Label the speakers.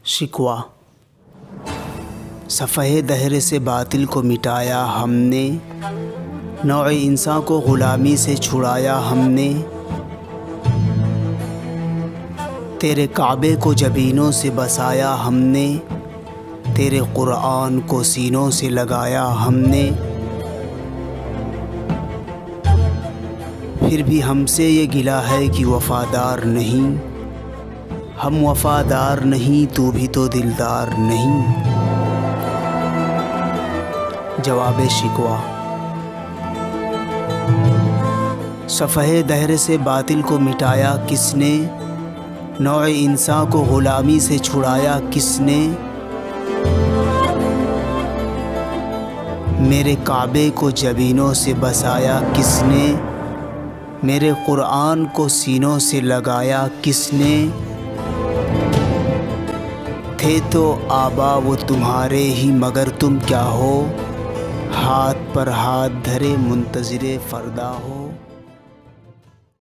Speaker 1: شکوہ صفحہ دہر سے باطل کو مٹایا ہم نے، نوع انسان کو غلامی سے چھڑایا ہم نے، تیرے کعبے کو جبینوں سے بسایا ہم نے، تیرے قرآن کو سینوں سے لگایا ہم نے، پھر بھی ہم سے یہ گلہ ہے کہ وفادار نہیں، ہم وفادار نہیں تو بھی تو دلدار نہیں۔ جواب شکوہ صفحہ دہر سے باطل کو مٹایا کس نے، نوع انسان کو غلامی سے چھڑایا کس نے، میرے کعبے کو جبینوں سے بسایا کس نے، میرے قرآن کو سینوں سے لگایا کس نے، تھے تو آبا وہ تمہارے ہی مگر تم کیا ہو، ہاتھ پر ہاتھ دھرے منتظر فردا ہو۔